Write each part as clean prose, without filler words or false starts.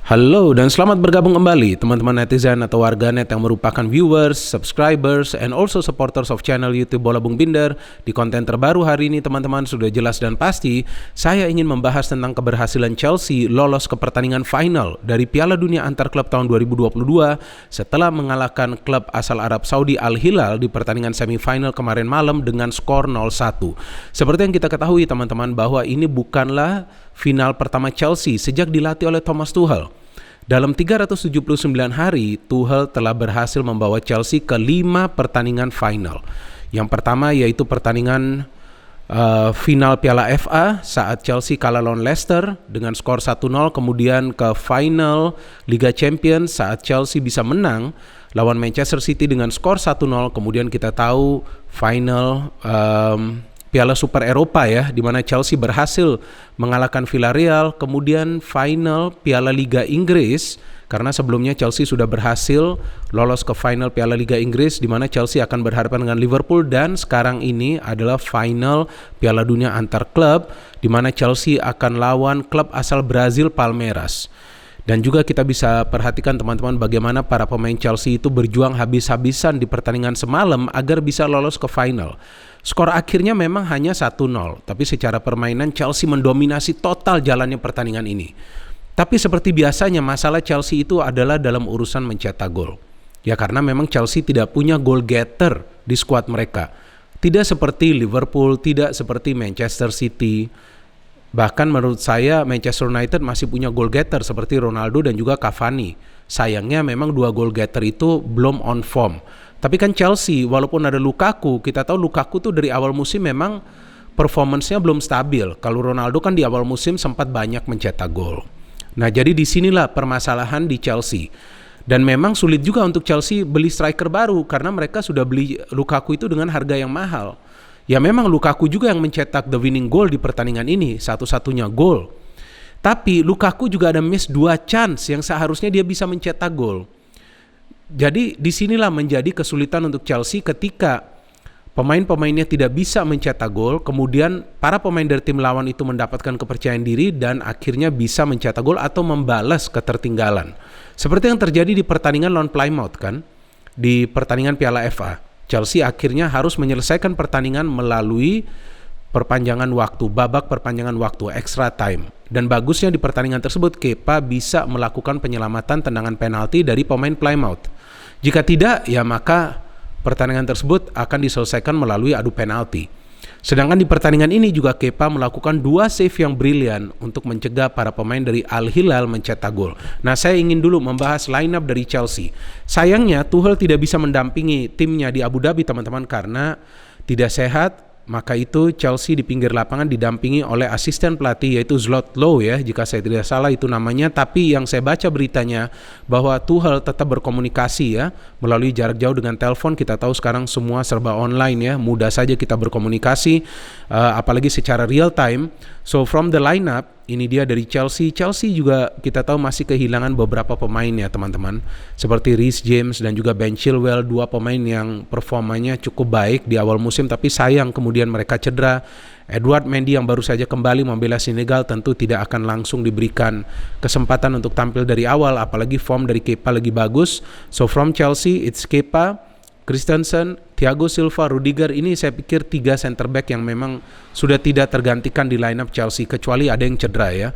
Halo dan selamat bergabung kembali teman-teman netizen atau warganet yang merupakan viewers, subscribers, and also supporters of channel YouTube Bola Bung Binder. Di konten terbaru hari ini teman-teman sudah jelas dan pasti saya ingin membahas tentang keberhasilan Chelsea lolos ke pertandingan final dari Piala Dunia Antar Klub tahun 2022 setelah mengalahkan klub asal Arab Saudi Al Hilal di pertandingan semifinal kemarin malam dengan skor 0-1. Seperti yang kita ketahui teman-teman bahwa ini bukanlah final pertama Chelsea sejak dilatih oleh Thomas Tuchel. Dalam 379 hari, Tuchel telah berhasil membawa Chelsea ke 5 pertandingan final. Yang pertama yaitu pertandingan final Piala FA saat Chelsea kalah lawan Leicester dengan skor 1-0, kemudian ke final Liga Champions saat Chelsea bisa menang lawan Manchester City dengan skor 1-0, kemudian kita tahu final Piala Super Eropa ya, di mana Chelsea berhasil mengalahkan Villarreal, kemudian final Piala Liga Inggris karena sebelumnya Chelsea sudah berhasil lolos ke final Piala Liga Inggris di mana Chelsea akan berhadapan dengan Liverpool, dan sekarang ini adalah final Piala Dunia Antar Klub di mana Chelsea akan lawan klub asal Brazil Palmeiras. Dan juga kita bisa perhatikan teman-teman bagaimana para pemain Chelsea itu berjuang habis-habisan di pertandingan semalam agar bisa lolos ke final. Skor akhirnya memang hanya 1-0, tapi secara permainan Chelsea mendominasi total jalannya pertandingan ini. Tapi seperti biasanya masalah Chelsea itu adalah dalam urusan mencetak gol. Ya karena memang Chelsea tidak punya goal getter di skuad mereka. Tidak seperti Liverpool, tidak seperti Manchester City. Bahkan menurut saya Manchester United masih punya goal getter seperti Ronaldo dan juga Cavani. Sayangnya memang dua goal getter itu belum on form. Tapi kan Chelsea walaupun ada Lukaku, kita tahu Lukaku tuh dari awal musim memang performance-nya belum stabil. Kalau Ronaldo kan di awal musim sempat banyak mencetak gol. Nah jadi disinilah permasalahan di Chelsea. Dan memang sulit juga untuk Chelsea beli striker baru karena mereka sudah beli Lukaku itu dengan harga yang mahal. Ya memang Lukaku juga yang mencetak the winning goal di pertandingan ini, satu-satunya gol. Tapi Lukaku juga ada miss 2 chance yang seharusnya dia bisa mencetak gol. Jadi disinilah menjadi kesulitan untuk Chelsea ketika pemain-pemainnya tidak bisa mencetak gol, kemudian para pemain dari tim lawan itu mendapatkan kepercayaan diri dan akhirnya bisa mencetak gol atau membalas ketertinggalan. Seperti yang terjadi di pertandingan lawan Plymouth kan, di pertandingan Piala FA. Chelsea akhirnya harus menyelesaikan pertandingan melalui perpanjangan waktu, babak perpanjangan waktu, extra time. Dan bagusnya di pertandingan tersebut Kepa bisa melakukan penyelamatan tendangan penalti dari pemain Plymouth. Jika tidak, ya maka pertandingan tersebut akan diselesaikan melalui adu penalti. Sedangkan di pertandingan ini juga Kepa melakukan 2 save yang brilian untuk mencegah para pemain dari Al Hilal mencetak gol. Nah, saya ingin dulu membahas line up dari Chelsea. Sayangnya Tuchel tidak bisa mendampingi timnya di Abu Dhabi teman-teman karena tidak sehat. Maka itu Chelsea di pinggir lapangan didampingi oleh asisten pelatih yaitu Zlot Lowe ya, jika saya tidak salah itu namanya. Tapi yang saya baca beritanya bahwa Tuchel tetap berkomunikasi ya melalui jarak jauh dengan telepon. Kita tahu sekarang semua serba online ya, mudah saja kita berkomunikasi apalagi secara real time. So from the lineup ini dia dari Chelsea. Chelsea juga kita tahu masih kehilangan beberapa pemain ya teman-teman. Seperti Reece James dan juga Ben Chilwell, 2 pemain yang performanya cukup baik di awal musim tapi sayang kemudian mereka cedera. Edouard Mendy yang baru saja kembali membela Senegal tentu tidak akan langsung diberikan kesempatan untuk tampil dari awal, apalagi form dari Kepa lagi bagus. So from Chelsea it's Kepa, Christensen, Thiago Silva, Rudiger. Ini saya pikir 3 center back yang memang sudah tidak tergantikan di lineup Chelsea kecuali ada yang cedera ya.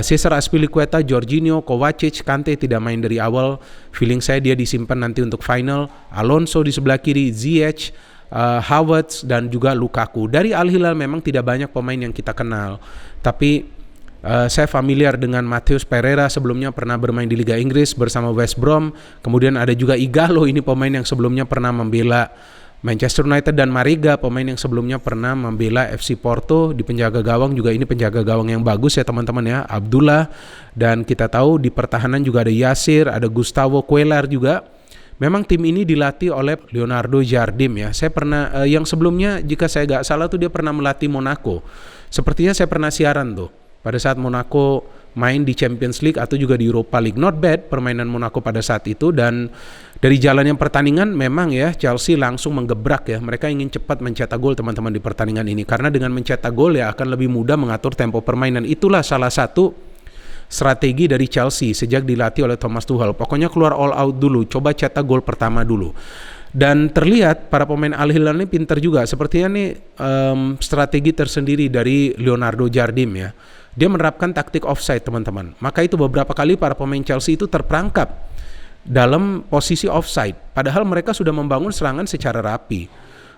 Cesar Azpilicueta, Jorginho, Kovacic, Kante tidak main dari awal. Feeling saya dia disimpan nanti untuk final. Alonso di sebelah kiri, Ziyech, Havertz dan juga Lukaku. Dari Al Hilal memang tidak banyak pemain yang kita kenal. Tapi saya familiar dengan Matheus Pereira, sebelumnya pernah bermain di Liga Inggris bersama West Brom. Kemudian ada juga Ighalo, ini pemain yang sebelumnya pernah membela Manchester United, dan Mariga, pemain yang sebelumnya pernah membela FC Porto. Di penjaga gawang juga ini penjaga gawang yang bagus ya teman-teman ya, Abdullah. Dan kita tahu di pertahanan juga ada Yasir, ada Gustavo Cuellar juga. Memang tim ini dilatih oleh Leonardo Jardim ya. Saya pernah yang sebelumnya jika saya gak salah tuh dia pernah melatih Monaco. Sepertinya saya pernah siaran tuh pada saat Monaco main di Champions League atau juga di Europa League. Not bad permainan Monaco pada saat itu. Dan dari jalannya pertandingan memang ya Chelsea langsung menggebrak ya. Mereka ingin cepat mencetak gol teman-teman di pertandingan ini. Karena dengan mencetak gol ya akan lebih mudah mengatur tempo permainan. Itulah salah satu strategi dari Chelsea sejak dilatih oleh Thomas Tuchel. Pokoknya keluar all out dulu, coba cetak gol pertama dulu. Dan terlihat para pemain Al Hilal ini pintar juga. Sepertinya nih strategi tersendiri dari Leonardo Jardim ya. Dia menerapkan taktik offside teman-teman. Maka itu beberapa kali para pemain Chelsea itu terperangkap dalam posisi offside. Padahal mereka sudah membangun serangan secara rapi.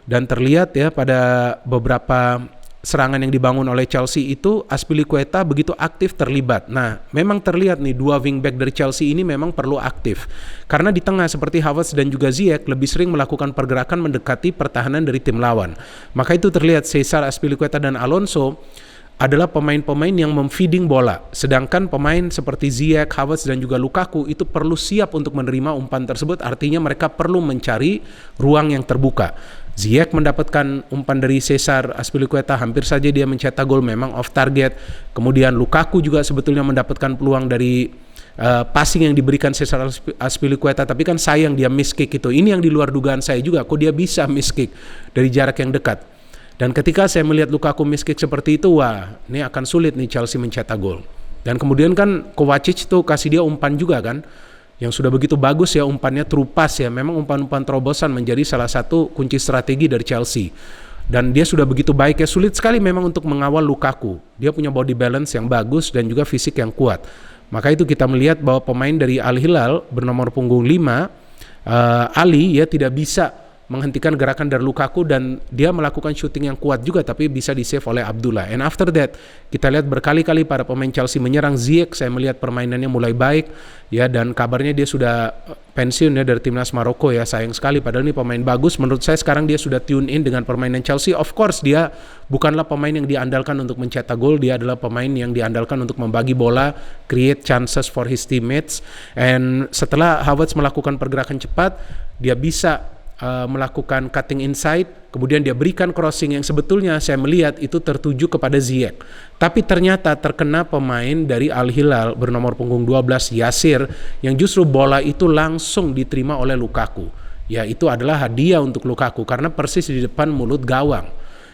Dan terlihat ya pada beberapa serangan yang dibangun oleh Chelsea itu Azpilicueta begitu aktif terlibat. Nah, memang terlihat nih dua wingback dari Chelsea ini memang perlu aktif. Karena di tengah seperti Havertz dan juga Ziyech lebih sering melakukan pergerakan mendekati pertahanan dari tim lawan. Maka itu terlihat Cesar, Azpilicueta dan Alonso adalah pemain-pemain yang memfeeding bola. Sedangkan pemain seperti Ziyech, Havertz dan juga Lukaku itu perlu siap untuk menerima umpan tersebut. Artinya mereka perlu mencari ruang yang terbuka. Ziyech mendapatkan umpan dari Cesar Azpilicueta, hampir saja dia mencetak gol, memang off target. Kemudian Lukaku juga sebetulnya mendapatkan peluang dari passing yang diberikan Cesar Azpilicueta, tapi kan sayang dia miss kick itu. Ini yang di luar dugaan saya juga, kok dia bisa miss kick dari jarak yang dekat. Dan ketika saya melihat Lukaku miss kick seperti itu, wah ini akan sulit nih Chelsea mencetak gol. Dan kemudian kan Kovacic tuh kasih dia umpan juga kan, yang sudah begitu bagus ya umpannya, true pass ya. Memang umpan-umpan terobosan menjadi salah satu kunci strategi dari Chelsea. Dan dia sudah begitu baik ya, sulit sekali memang untuk mengawal Lukaku. Dia punya body balance yang bagus dan juga fisik yang kuat. Maka itu kita melihat bahwa pemain dari Al Hilal bernomor punggung 5, Ali ya tidak bisa menghentikan gerakan dari Lukaku, dan dia melakukan shooting yang kuat juga tapi bisa di-save oleh Abdullah. And after that kita lihat berkali-kali para pemain Chelsea menyerang. Ziyech saya melihat permainannya mulai baik ya, dan kabarnya dia sudah pensiun ya dari timnas Maroko ya, sayang sekali padahal ini pemain bagus. Menurut saya sekarang dia sudah tune in dengan permainan Chelsea. Of course dia bukanlah pemain yang diandalkan untuk mencetak gol, dia adalah pemain yang diandalkan untuk membagi bola, create chances for his teammates. And setelah Havertz melakukan pergerakan cepat, dia bisa melakukan cutting inside, kemudian dia berikan crossing yang sebetulnya saya melihat itu tertuju kepada Ziyech. Tapi ternyata terkena pemain dari Al Hilal bernomor punggung 12 Yasir, yang justru bola itu langsung diterima oleh Lukaku. Ya itu adalah hadiah untuk Lukaku karena persis di depan mulut gawang.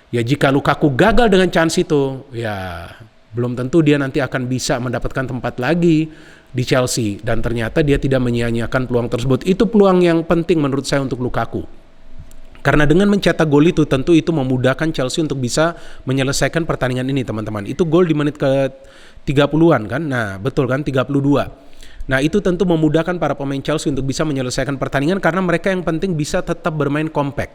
Ya jika Lukaku gagal dengan chance itu, ya belum tentu dia nanti akan bisa mendapatkan tempat lagi di Chelsea, dan ternyata dia tidak menyia-nyiakan peluang tersebut. Itu peluang yang penting menurut saya untuk Lukaku. Karena dengan mencetak gol itu tentu itu memudahkan Chelsea untuk bisa menyelesaikan pertandingan ini teman-teman. Itu gol di menit ke 30-an kan? Nah, betul kan 32. Nah, itu tentu memudahkan para pemain Chelsea untuk bisa menyelesaikan pertandingan karena mereka yang penting bisa tetap bermain compact.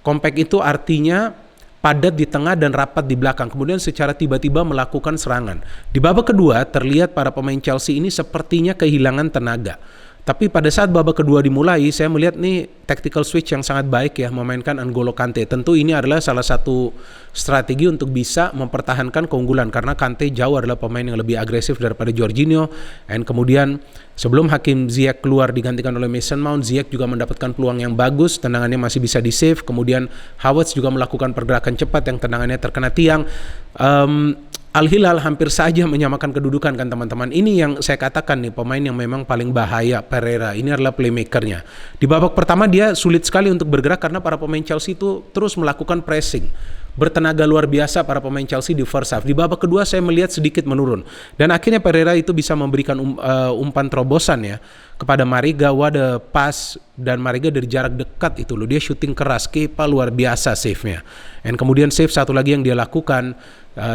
Compact itu artinya padat di tengah dan rapat di belakang, kemudian secara tiba-tiba melakukan serangan. Di babak kedua terlihat para pemain Chelsea ini sepertinya kehilangan tenaga. Tapi pada saat babak kedua dimulai, saya melihat nih tactical switch yang sangat baik ya, memainkan N'Golo Kante. Tentu ini adalah salah satu strategi untuk bisa mempertahankan keunggulan karena Kante jauh adalah pemain yang lebih agresif daripada Jorginho. Dan kemudian sebelum Hakim Ziyech keluar digantikan oleh Mason Mount, Ziyech juga mendapatkan peluang yang bagus, tendangannya masih bisa di-save. Kemudian Havertz juga melakukan pergerakan cepat yang tendangannya terkena tiang. Al Hilal hampir saja menyamakan kedudukan kan teman-teman. Ini yang saya katakan nih, pemain yang memang paling bahaya, Pereira. Ini adalah playmakernya. Di babak pertama dia sulit sekali untuk bergerak karena para pemain Chelsea itu terus melakukan pressing. Bertenaga luar biasa para pemain Chelsea di first half. Di babak kedua saya melihat sedikit menurun. Dan akhirnya Pereira itu bisa memberikan umpan terobosan ya kepada Mariga. Wadah pas, dan Mariga dari jarak dekat itu loh. Dia shooting keras, Kepa luar biasa save-nya. Dan kemudian save satu lagi yang dia lakukan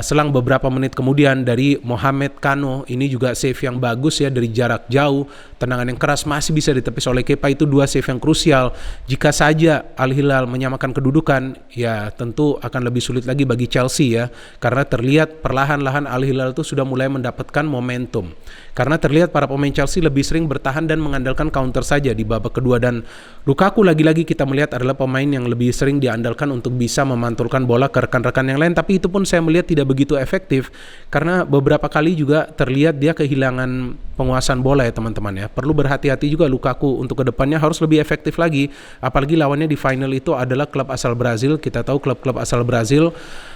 selang beberapa menit kemudian dari Mohamed Kano, ini juga save yang bagus ya dari jarak jauh, tendangan yang keras masih bisa ditepis oleh Kepa. Itu dua save yang krusial. Jika saja Al Hilal menyamakan kedudukan, ya tentu akan lebih sulit lagi bagi Chelsea ya, karena terlihat perlahan-lahan Al Hilal itu sudah mulai mendapatkan momentum. Karena terlihat para pemain Chelsea lebih sering bertahan dan mengandalkan counter saja di babak kedua, dan Lukaku lagi-lagi kita melihat adalah pemain yang lebih sering diandalkan untuk bisa memantulkan bola ke rekan-rekan yang lain, tapi itu pun saya melihat tidak begitu efektif karena beberapa kali juga terlihat dia kehilangan penguasaan bola ya teman-teman ya. Perlu berhati-hati juga Lukaku untuk kedepannya, harus lebih efektif lagi, apalagi lawannya di final itu adalah klub asal Brazil. Kita tahu klub-klub asal Brazil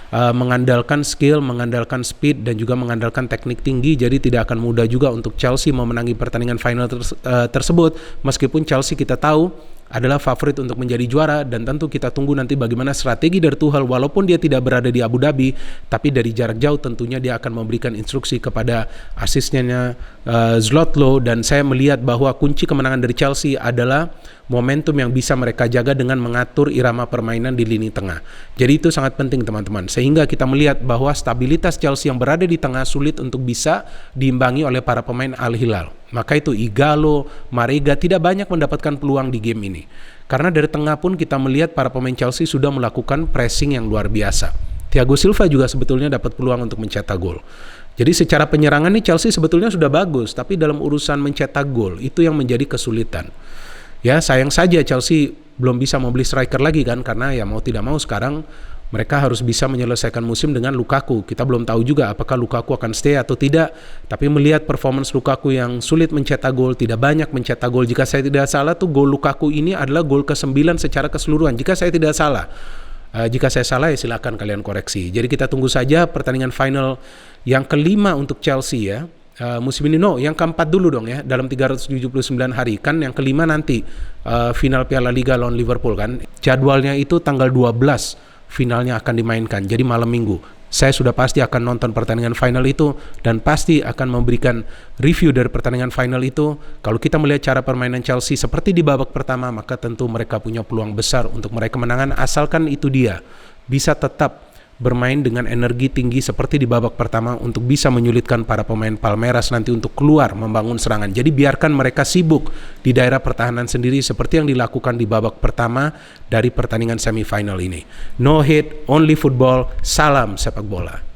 mengandalkan skill, mengandalkan speed, dan juga mengandalkan teknik tinggi, jadi tidak akan mudah juga untuk Chelsea memenangi pertandingan final tersebut. Meskipun Chelsea kita tahu adalah favorit untuk menjadi juara, dan tentu kita tunggu nanti bagaimana strategi dari Tuchel. Walaupun dia tidak berada di Abu Dhabi, tapi dari jarak jauh tentunya dia akan memberikan instruksi kepada asistennya Zlotlo, dan saya melihat bahwa kunci kemenangan dari Chelsea adalah momentum yang bisa mereka jaga dengan mengatur irama permainan di lini tengah. Jadi itu sangat penting teman-teman, sehingga kita melihat bahwa stabilitas Chelsea yang berada di tengah sulit untuk bisa diimbangi oleh para pemain Al Hilal. Maka itu Ighalo, Marega tidak banyak mendapatkan peluang di game ini. Karena dari tengah pun kita melihat para pemain Chelsea sudah melakukan pressing yang luar biasa. Thiago Silva juga sebetulnya dapat peluang untuk mencetak gol. Jadi secara penyerangan nih Chelsea sebetulnya sudah bagus, tapi dalam urusan mencetak gol itu yang menjadi kesulitan. Ya, sayang saja Chelsea belum bisa membeli striker lagi kan, karena ya mau tidak mau sekarang mereka harus bisa menyelesaikan musim dengan Lukaku. Kita belum tahu juga apakah Lukaku akan stay atau tidak, tapi melihat performance Lukaku yang sulit mencetak gol, tidak banyak mencetak gol. Jika saya tidak salah tuh gol Lukaku ini adalah gol ke-9 secara keseluruhan, jika saya tidak salah. Jika saya salah ya silakan kalian koreksi. Jadi kita tunggu saja pertandingan final yang kelima untuk Chelsea ya. Musim ini yang keempat dulu dong ya, dalam 379 hari kan yang kelima nanti final Piala Liga lawan Liverpool kan. Jadwalnya itu tanggal 12 finalnya akan dimainkan, jadi malam minggu. Saya sudah pasti akan nonton pertandingan final itu dan pasti akan memberikan review dari pertandingan final itu. Kalau kita melihat cara permainan Chelsea seperti di babak pertama, maka tentu mereka punya peluang besar untuk meraih kemenangan, asalkan itu dia bisa tetap bermain dengan energi tinggi seperti di babak pertama untuk bisa menyulitkan para pemain Palmeiras nanti untuk keluar membangun serangan. Jadi biarkan mereka sibuk di daerah pertahanan sendiri seperti yang dilakukan di babak pertama dari pertandingan semifinal ini. No hate, only football, salam sepak bola.